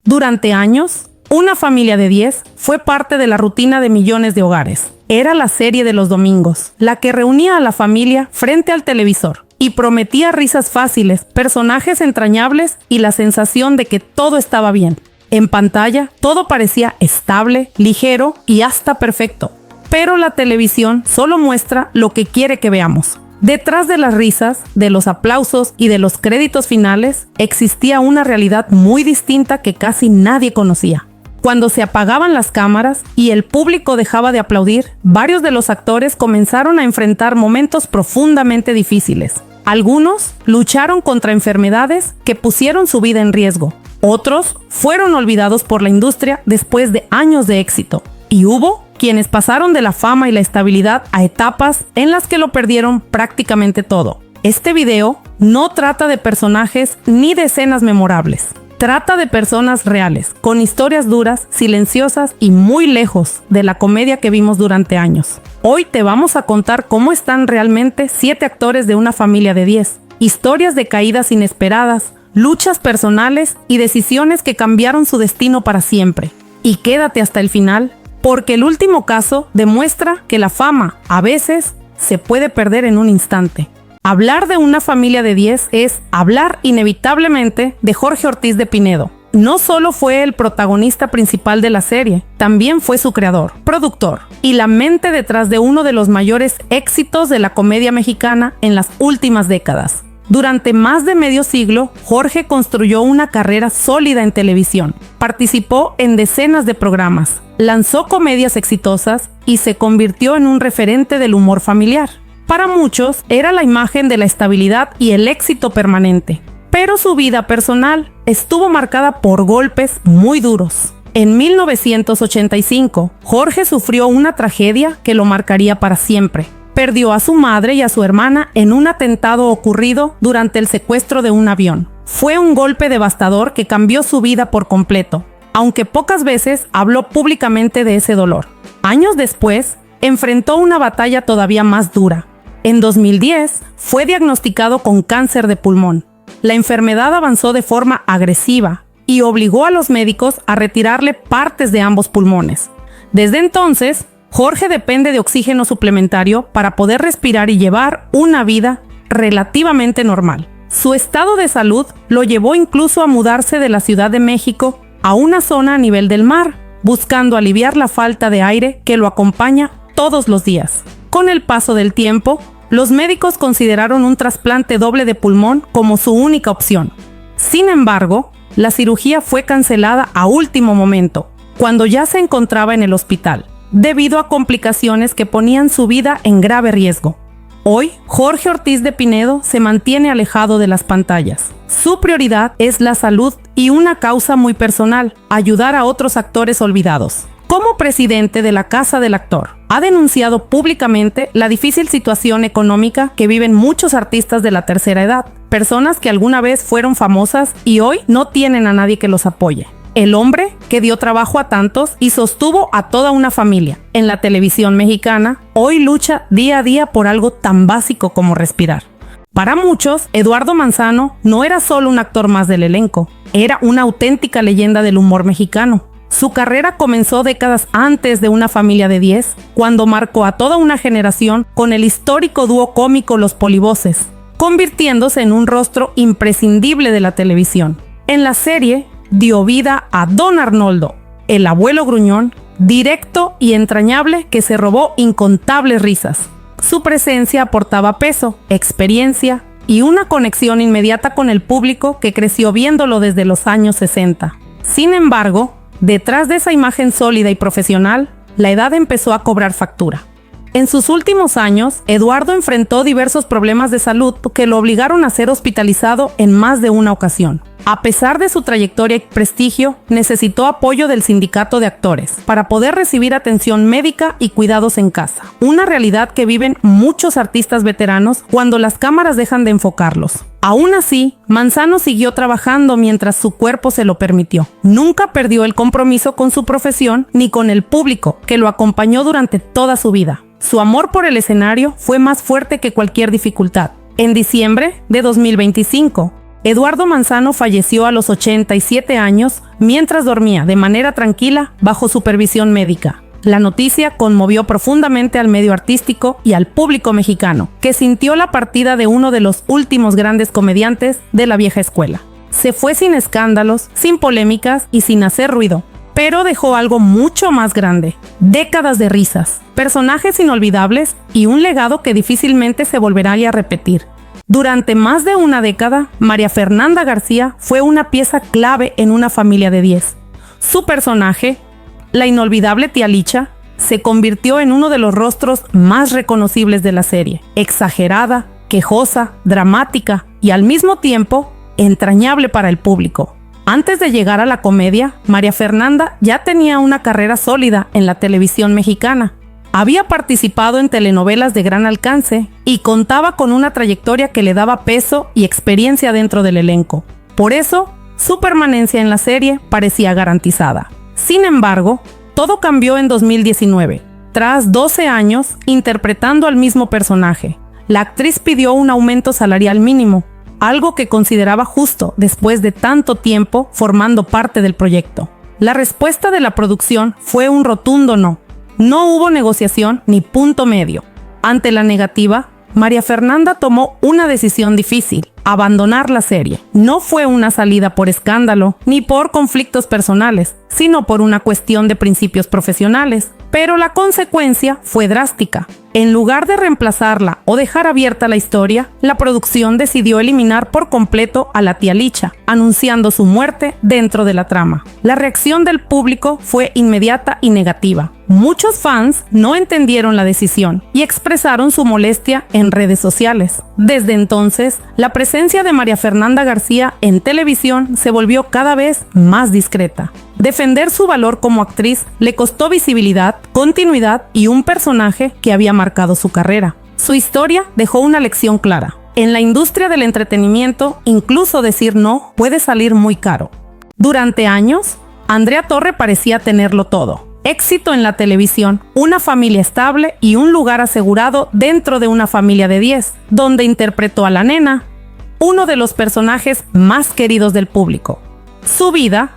Durante años, Una familia de 10 fue parte de la rutina de millones de hogares. Era la serie de los domingos, la que reunía a la familia frente al televisor y prometía risas fáciles, personajes entrañables y la sensación de que todo estaba bien. En pantalla, todo parecía estable, ligero y hasta perfecto. Pero la televisión solo muestra lo que quiere que veamos. Detrás de las risas, de los aplausos y de los créditos finales, existía una realidad muy distinta que casi nadie conocía. Cuando se apagaban las cámaras y el público dejaba de aplaudir, varios de los actores comenzaron a enfrentar momentos profundamente difíciles. Algunos lucharon contra enfermedades que pusieron su vida en riesgo. Otros fueron olvidados por la industria después de años de éxito. Y hubo quienes pasaron de la fama y la estabilidad a etapas en las que lo perdieron prácticamente todo. Este video no trata de personajes ni de escenas memorables. Trata de personas reales, con historias duras, silenciosas y muy lejos de la comedia que vimos durante años. Hoy te vamos a contar cómo están realmente 7 actores de Una familia de 10. Historias de caídas inesperadas, luchas personales y decisiones que cambiaron su destino para siempre. Y quédate hasta el final, porque el último caso demuestra que la fama, a veces, se puede perder en un instante. Hablar de Una familia de 10 es hablar inevitablemente de Jorge Ortiz de Pinedo. No solo fue el protagonista principal de la serie, también fue su creador, productor y la mente detrás de uno de los mayores éxitos de la comedia mexicana en las últimas décadas. Durante más de medio siglo, Jorge construyó una carrera sólida en televisión. Participó en decenas de programas, lanzó comedias exitosas y se convirtió en un referente del humor familiar. Para muchos, era la imagen de la estabilidad y el éxito permanente. Pero su vida personal estuvo marcada por golpes muy duros. En 1985, Jorge sufrió una tragedia que lo marcaría para siempre. Perdió a su madre y a su hermana en un atentado ocurrido durante el secuestro de un avión. Fue un golpe devastador que cambió su vida por completo, aunque pocas veces habló públicamente de ese dolor. Años después, enfrentó una batalla todavía más dura. En 2010, fue diagnosticado con cáncer de pulmón. La enfermedad avanzó de forma agresiva y obligó a los médicos a retirarle partes de ambos pulmones. Desde entonces, Jorge depende de oxígeno suplementario para poder respirar y llevar una vida relativamente normal. Su estado de salud lo llevó incluso a mudarse de la Ciudad de México a una zona a nivel del mar, buscando aliviar la falta de aire que lo acompaña todos los días. Con el paso del tiempo, los médicos consideraron un trasplante doble de pulmón como su única opción. Sin embargo, la cirugía fue cancelada a último momento, cuando ya se encontraba en el hospital, debido a complicaciones que ponían su vida en grave riesgo. Hoy, Jorge Ortiz de Pinedo se mantiene alejado de las pantallas. Su prioridad es la salud y una causa muy personal: ayudar a otros actores olvidados. Como presidente de la Casa del Actor, ha denunciado públicamente la difícil situación económica que viven muchos artistas de la tercera edad, personas que alguna vez fueron famosas y hoy no tienen a nadie que los apoye. El hombre que dio trabajo a tantos y sostuvo a toda una familia en la televisión mexicana, hoy lucha día a día por algo tan básico como respirar. Para muchos, Eduardo Manzano no era solo un actor más del elenco, era una auténtica leyenda del humor mexicano. Su carrera comenzó décadas antes de Una familia de 10, cuando marcó a toda una generación con el histórico dúo cómico Los Polivoces, convirtiéndose en un rostro imprescindible de la televisión. En la serie, dio vida a Don Arnoldo, el abuelo gruñón, directo y entrañable que se robó incontables risas. Su presencia aportaba peso, experiencia y una conexión inmediata con el público que creció viéndolo desde los años 60. Sin embargo, detrás de esa imagen sólida y profesional, la edad empezó a cobrar factura. En sus últimos años, Eduardo enfrentó diversos problemas de salud que lo obligaron a ser hospitalizado en más de una ocasión. A pesar de su trayectoria y prestigio, necesitó apoyo del sindicato de actores para poder recibir atención médica y cuidados en casa. Una realidad que viven muchos artistas veteranos cuando las cámaras dejan de enfocarlos. Aún así, Manzano siguió trabajando mientras su cuerpo se lo permitió. Nunca perdió el compromiso con su profesión ni con el público que lo acompañó durante toda su vida. Su amor por el escenario fue más fuerte que cualquier dificultad. En diciembre de 2025, Eduardo Manzano falleció a los 87 años mientras dormía de manera tranquila bajo supervisión médica. La noticia conmovió profundamente al medio artístico y al público mexicano, que sintió la partida de uno de los últimos grandes comediantes de la vieja escuela. Se fue sin escándalos, sin polémicas y sin hacer ruido, pero dejó algo mucho más grande: décadas de risas, personajes inolvidables y un legado que difícilmente se volverá a repetir. Durante más de una década, María Fernanda García fue una pieza clave en Una familia de 10. Su personaje, la inolvidable tía Licha, se convirtió en uno de los rostros más reconocibles de la serie. Exagerada, quejosa, dramática y al mismo tiempo entrañable para el público. Antes de llegar a la comedia, María Fernanda ya tenía una carrera sólida en la televisión mexicana. Había participado en telenovelas de gran alcance y contaba con una trayectoria que le daba peso y experiencia dentro del elenco. Por eso, su permanencia en la serie parecía garantizada. Sin embargo, todo cambió en 2019. Tras 12 años interpretando al mismo personaje, la actriz pidió un aumento salarial mínimo, algo que consideraba justo después de tanto tiempo formando parte del proyecto. La respuesta de la producción fue un rotundo no. No hubo negociación ni punto medio. Ante la negativa, María Fernanda tomó una decisión difícil: abandonar la serie. No fue una salida por escándalo ni por conflictos personales, sino por una cuestión de principios profesionales. Pero la consecuencia fue drástica. En lugar de reemplazarla o dejar abierta la historia, la producción decidió eliminar por completo a la tía Licha, anunciando su muerte dentro de la trama. La reacción del público fue inmediata y negativa. Muchos fans no entendieron la decisión y expresaron su molestia en redes sociales. Desde entonces, la presencia de María Fernanda García en televisión se volvió cada vez más discreta. Defender su valor como actriz le costó visibilidad, continuidad y un personaje que había marcado su carrera. Su historia dejó una lección clara: en la industria del entretenimiento, incluso decir no puede salir muy caro. Durante años, Andrea Torre parecía tenerlo todo: éxito en la televisión, una familia estable y un lugar asegurado dentro de Una familia de 10, donde interpretó a la nena, uno de los personajes más queridos del público. Su vida,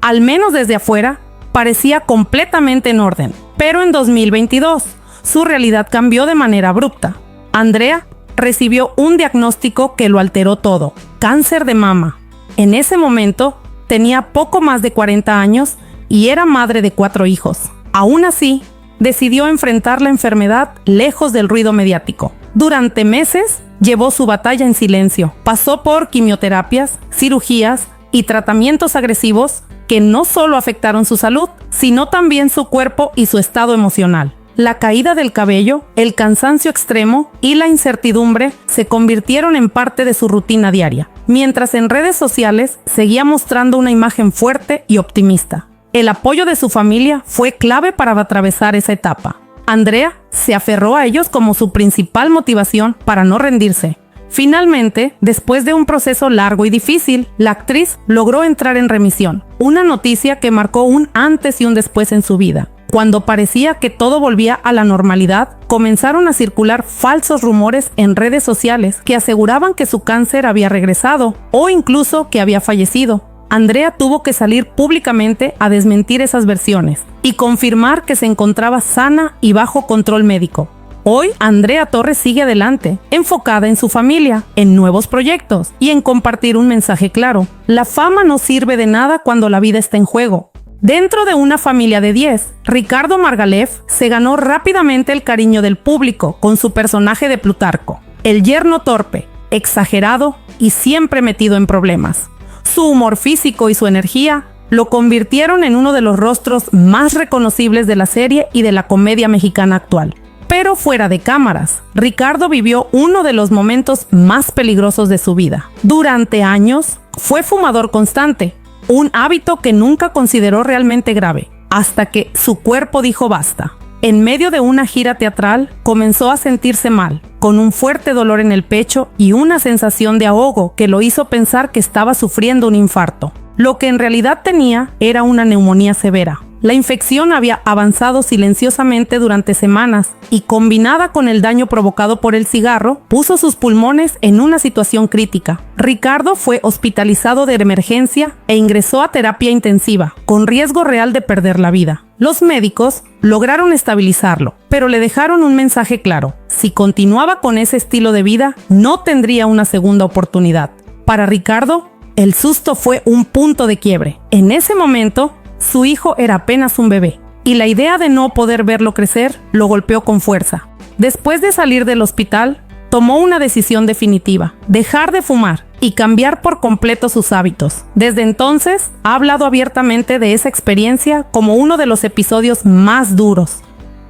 al menos desde afuera, parecía completamente en orden. Pero en 2022, su realidad cambió de manera abrupta. Andrea recibió un diagnóstico que lo alteró todo: cáncer de mama. En ese momento, tenía poco más de 40 años y era madre de 4 hijos. Aún así, decidió enfrentar la enfermedad lejos del ruido mediático. Durante meses, llevó su batalla en silencio. Pasó por quimioterapias, cirugías y tratamientos agresivos que no solo afectaron su salud, sino también su cuerpo y su estado emocional. La caída del cabello, el cansancio extremo y la incertidumbre se convirtieron en parte de su rutina diaria, mientras en redes sociales seguía mostrando una imagen fuerte y optimista. El apoyo de su familia fue clave para atravesar esa etapa. Andrea se aferró a ellos como su principal motivación para no rendirse. Finalmente, después de un proceso largo y difícil, la actriz logró entrar en remisión, una noticia que marcó un antes y un después en su vida. Cuando parecía que todo volvía a la normalidad, comenzaron a circular falsos rumores en redes sociales que aseguraban que su cáncer había regresado o incluso que había fallecido. Andrea tuvo que salir públicamente a desmentir esas versiones y confirmar que se encontraba sana y bajo control médico. Hoy, Andrea Torres sigue adelante, enfocada en su familia, en nuevos proyectos y en compartir un mensaje claro: la fama no sirve de nada cuando la vida está en juego. Dentro de Una familia de 10, Ricardo Margalef se ganó rápidamente el cariño del público con su personaje de Plutarco, el yerno torpe, exagerado y siempre metido en problemas. Su humor físico y su energía lo convirtieron en uno de los rostros más reconocibles de la serie y de la comedia mexicana actual. Pero fuera de cámaras, Ricardo vivió uno de los momentos más peligrosos de su vida. Durante años, fue fumador constante, un hábito que nunca consideró realmente grave, hasta que su cuerpo dijo basta. En medio de una gira teatral, comenzó a sentirse mal, con un fuerte dolor en el pecho y una sensación de ahogo que lo hizo pensar que estaba sufriendo un infarto. Lo que en realidad tenía era una neumonía severa. La infección había avanzado silenciosamente durante semanas y, combinada con el daño provocado por el cigarro, puso sus pulmones en una situación crítica. Ricardo fue hospitalizado de emergencia e ingresó a terapia intensiva, con riesgo real de perder la vida. Los médicos lograron estabilizarlo, pero le dejaron un mensaje claro: si continuaba con ese estilo de vida, no tendría una segunda oportunidad. Para Ricardo, el susto fue un punto de quiebre. En ese momento, su hijo era apenas un bebé, y la idea de no poder verlo crecer lo golpeó con fuerza. Después de salir del hospital, tomó una decisión definitiva: dejar de fumar y cambiar por completo sus hábitos. Desde entonces, ha hablado abiertamente de esa experiencia como uno de los episodios más duros,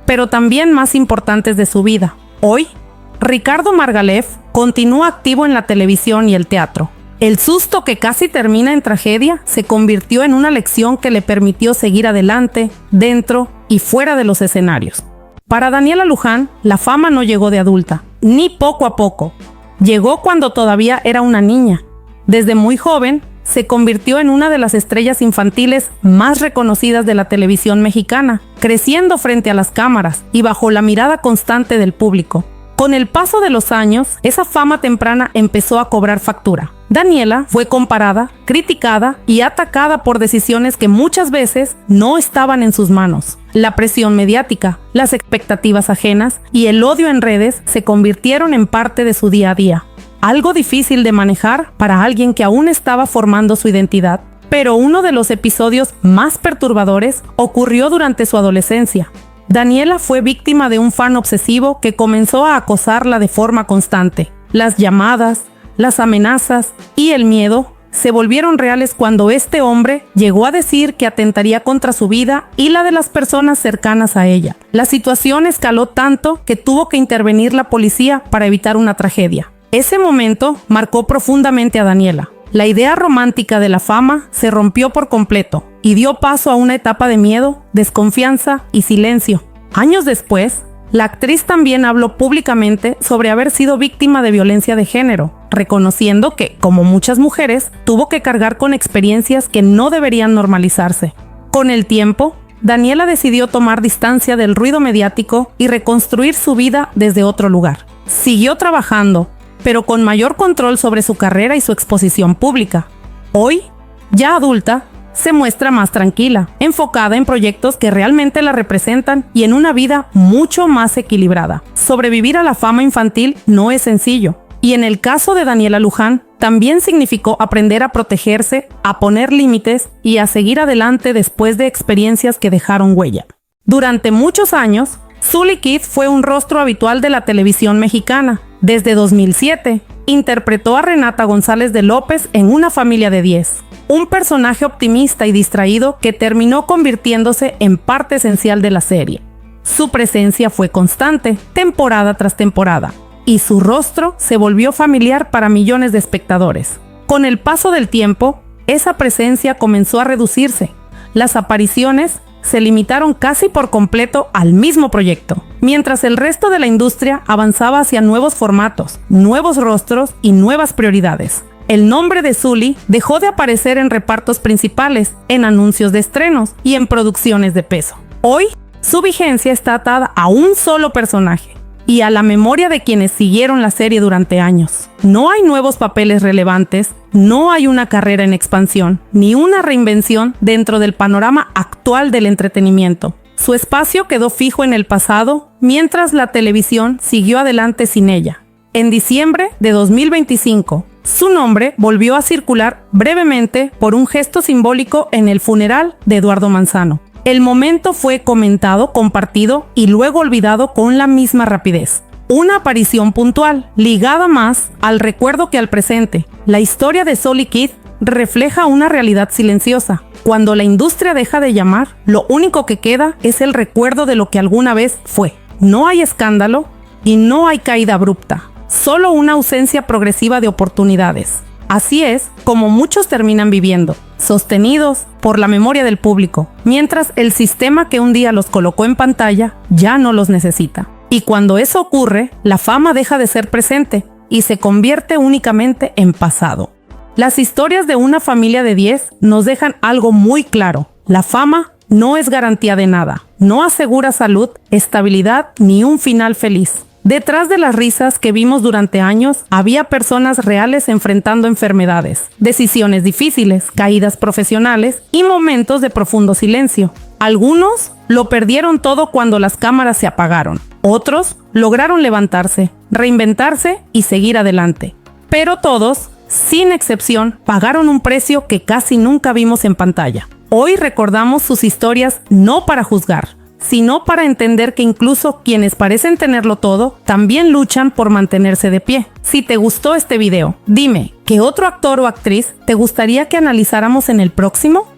pero también más importantes de su vida. Hoy, Ricardo Margalef continúa activo en la televisión y el teatro. El susto que casi termina en tragedia se convirtió en una lección que le permitió seguir adelante, dentro y fuera de los escenarios. Para Daniela Luján, la fama no llegó de adulta, ni poco a poco. Llegó cuando todavía era una niña. Desde muy joven, se convirtió en una de las estrellas infantiles más reconocidas de la televisión mexicana, creciendo frente a las cámaras y bajo la mirada constante del público. Con el paso de los años, esa fama temprana empezó a cobrar factura. Daniela fue comparada, criticada y atacada por decisiones que muchas veces no estaban en sus manos. La presión mediática, las expectativas ajenas y el odio en redes se convirtieron en parte de su día a día. Algo difícil de manejar para alguien que aún estaba formando su identidad. Pero uno de los episodios más perturbadores ocurrió durante su adolescencia. Daniela fue víctima de un fan obsesivo que comenzó a acosarla de forma constante. Las llamadas, las amenazas y el miedo se volvieron reales cuando este hombre llegó a decir que atentaría contra su vida y la de las personas cercanas a ella. La situación escaló tanto que tuvo que intervenir la policía para evitar una tragedia. Ese momento marcó profundamente a Daniela. La idea romántica de la fama se rompió por completo y dio paso a una etapa de miedo, desconfianza y silencio. Años después, la actriz también habló públicamente sobre haber sido víctima de violencia de género, reconociendo que, como muchas mujeres, tuvo que cargar con experiencias que no deberían normalizarse. Con el tiempo, Daniela decidió tomar distancia del ruido mediático y reconstruir su vida desde otro lugar. Siguió trabajando, pero con mayor control sobre su carrera y su exposición pública. Hoy, ya adulta, se muestra más tranquila, enfocada en proyectos que realmente la representan y en una vida mucho más equilibrada. Sobrevivir a la fama infantil no es sencillo, y en el caso de Daniela Luján, también significó aprender a protegerse, a poner límites y a seguir adelante después de experiencias que dejaron huella. Durante muchos años, Zuly Kid fue un rostro habitual de la televisión mexicana. Desde 2007, interpretó a Renata González de López en Una familia de 10, un personaje optimista y distraído que terminó convirtiéndose en parte esencial de la serie. Su presencia fue constante, temporada tras temporada, y su rostro se volvió familiar para millones de espectadores. Con el paso del tiempo, esa presencia comenzó a reducirse. Las apariciones se limitaron casi por completo al mismo proyecto, mientras el resto de la industria avanzaba hacia nuevos formatos, nuevos rostros y nuevas prioridades. El nombre de Zuly dejó de aparecer en repartos principales, en anuncios de estrenos y en producciones de peso. Hoy, su vigencia está atada a un solo personaje y a la memoria de quienes siguieron la serie durante años. No hay nuevos papeles relevantes, no hay una carrera en expansión, ni una reinvención dentro del panorama actual del entretenimiento. Su espacio quedó fijo en el pasado, mientras la televisión siguió adelante sin ella. En diciembre de 2025, su nombre volvió a circular brevemente por un gesto simbólico en el funeral de Eduardo Manzano. El momento fue comentado, compartido y luego olvidado con la misma rapidez. Una aparición puntual, ligada más al recuerdo que al presente. La historia de Zuly Kid refleja una realidad silenciosa. Cuando la industria deja de llamar, lo único que queda es el recuerdo de lo que alguna vez fue. No hay escándalo y no hay caída abrupta, solo una ausencia progresiva de oportunidades. Así es como muchos terminan viviendo, sostenidos por la memoria del público, mientras el sistema que un día los colocó en pantalla ya no los necesita. Y cuando eso ocurre, la fama deja de ser presente y se convierte únicamente en pasado. Las historias de Una familia de 10 nos dejan algo muy claro: la fama no es garantía de nada. No asegura salud, estabilidad ni un final feliz. Detrás de las risas que vimos durante años, había personas reales enfrentando enfermedades, decisiones difíciles, caídas profesionales y momentos de profundo silencio. Algunos lo perdieron todo cuando las cámaras se apagaron. Otros lograron levantarse, reinventarse y seguir adelante. Pero todos, sin excepción, pagaron un precio que casi nunca vimos en pantalla. Hoy recordamos sus historias no para juzgar, sino para entender que incluso quienes parecen tenerlo todo, también luchan por mantenerse de pie. Si te gustó este video, dime, ¿qué otro actor o actriz te gustaría que analizáramos en el próximo?